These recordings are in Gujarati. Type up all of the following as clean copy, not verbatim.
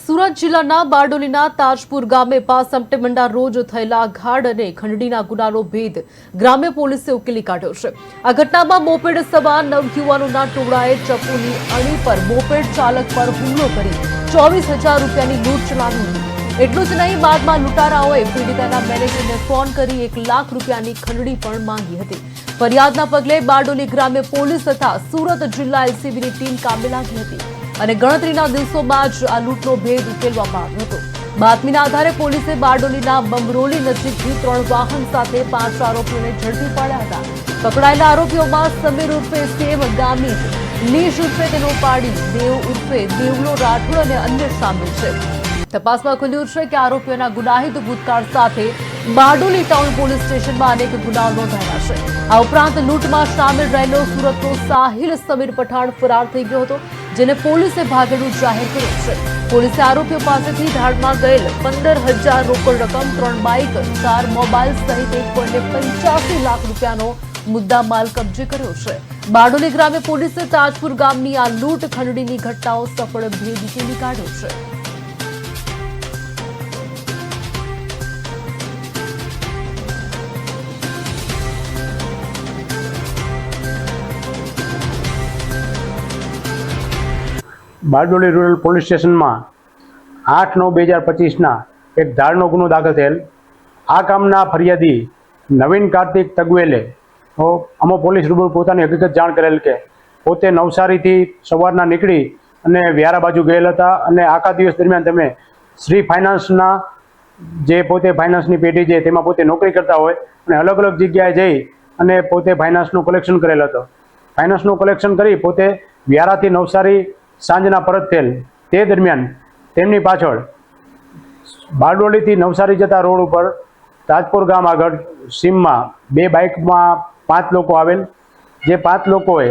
સુરત જિલ્લાના બારડોલીના તાજપુર ગામે 5 સપ્ટેમ્બરના રોજ થયેલા ગાઢ અને ખંડણીના ગુનાનો ભેદ ગ્રામ્ય પોલીસે ઉકેલી કાઢ્યો છે। આ ઘટનામાં મોપેડ સવાર 9 યુવાનોના ટોળાએ ચપ્પુની અણી પર મોપેડ ચાલક પર હુમલો કરી 24,000 રૂપિયાની લૂંટ ચલાવી હતી। એટલું જ નહીં, બાદમાં લૂંટારાઓએ પીડિતાના મેનેજરને ફોન કરી 1 લાખ રૂપિયાની ખંડણી પણ માંગી હતી। ફરિયાદના પગલે બારડોલી ગ્રામ્ય પોલીસ તથા સુરત જિલ્લા એલસીબીની ટીમ કામે લાગી હતી અને ગણતરીના દિવસોમાં જ આ લૂંટનો ભેદ ઉકેલવામાં આવ્યો હતો। બાતમીના આધારે પોલીસે બારડોલીના બમરોલી નજીકથી 3 વાહન સાથે 5 આરોપીઓને ઝડપી પાડ્યા હતા। પકડાયેલા આરોપીઓમાં સમીર ઉર્ફે સેવ ગામિત, નીશ ઉર્ફે તેનો પાડી, દેવ ઉર્ફે દેવલો રાઠોડ અને અન્ય સામેલ છે। તપાસમાં ખુલ્યું છે કે આરોપીઓના ગુનાહિત ભૂતકાળ સાથે બારડોલી ટાઉન પોલીસ સ્ટેશનમાં અનેક ગુનાઓ નોંધાયા છે। આ ઉપરાંત લૂંટમાં સામેલ રહેલો સુરતનો સાહિલ સમીર પઠાણ ફરાર થઈ ગયો હતો, જેને પોલીસે ભાગેડું જાહેર કર્યું છે। પોલીસે આરોપીઓ પાસેથી ધાડમાં ગયેલ 15,000 રોકડ રકમ, 3 બાઇક, 4 મોબાઈલ સહિત 1.85 લાખ રૂપિયાનો મુદ્દામાલ કબજે કર્યો છે। બારડોલી ગ્રામ્ય પોલીસે તાજપુર ગામની આ લૂંટ ખંડણીની ઘટનાઓ સફળ ભેદ ઉકેલી કાઢ્યો છે। બારડોલી રૂરલ પોલીસ સ્ટેશનમાં 8/9/2025 એક ધાડનો ગુનો દાખલ થયેલ। આ કામના ફરિયાદી નવીન કાર્તિક તગવેલે અમો પોલીસ રૂબરૂ પોતાની હકીકત જાણ કરેલ કે પોતે નવસારીથી સવારના નીકળી અને વ્યારા બાજુ ગયેલ હતા અને આખા દિવસ દરમિયાન તેમણે શ્રી ફાઇનાન્સના જે પોતે ફાઇનાન્સની પેઢી છે તેમાં પોતે નોકરી કરતા હોય અને અલગ અલગ જગ્યાએ જઈ અને પોતે ફાઇનાન્સનું કલેક્શન કરેલ હતો। ફાઇનાન્સનું કલેક્શન કરી પોતે વ્યારાથી નવસારી સાંજના પરત થયેલ। તે દરમિયાન તેમની પાછળ બારડોલીથી નવસારી જતા રોડ ઉપર તાજપુર ગામ આગળ સીમમાં 2 બાઇકમાં 5 લોકો આવેલ, જે 5 લોકોએ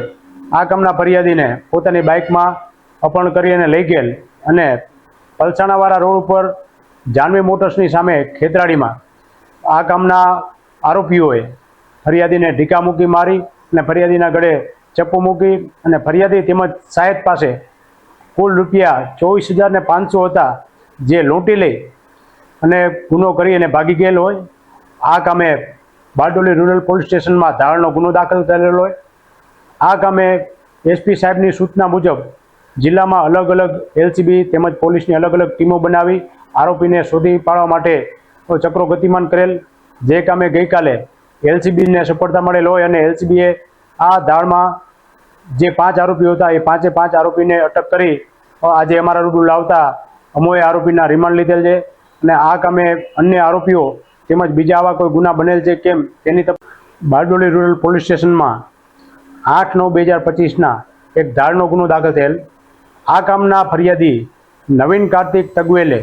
આ કામના ફરિયાદીને પોતાની બાઇકમાં અપહરણ કરી અને લઈ ગયેલ અને પલસાણાવાળા રોડ ઉપર જાનવી મોટર્સની સામે ખેતરાડીમાં આ કામના આરોપીઓએ ફરિયાદીને ઢીકા મૂકી મારી અને ફરિયાદીના ગળે ચપ્પુ મૂકી અને ફરિયાદી તેમજ સાહેબ પાસે કુલ રૂપિયા 24,500 હતા, જે લૂંટી લઈ અને ગુનો કરી અને ભાગી ગયેલ હોય। આ કામે બારડોલી રૂરલ પોલીસ સ્ટેશનમાં ધાડનો ગુનો દાખલ કરેલો હોય। આ કામે એસપી સાહેબની સૂચના મુજબ જિલ્લામાં અલગ અલગ એલસીબી તેમજ પોલીસની અલગ અલગ ટીમો બનાવી આરોપીને શોધી પાડવા માટે ચક્રો ગતિમાન કરેલ। જે કામે ગઈકાલે એલસીબીને સફળતા મળેલ હોય અને એલસીબીએ આ ધાડમાં જે 5 આરોપીઓ હતા એ 5 આરોપીને અટક કરી આજે અમારા રૂબરૂ લાવતા અમોએ આરોપીના રિમાન્ડ લીધેલ છે અને આ કામે અન્ય આરોપીઓ તેમજ બીજા આવા કોઈ ગુના બનેલ છે કેમ તેની બારડોલી રૂરલ પોલીસ સ્ટેશનમાં 8/9/2025 એક ધાડનો ગુનો દાખલ થયેલ। આ કામના ફરિયાદી નવીન કાર્તિક તગવેલે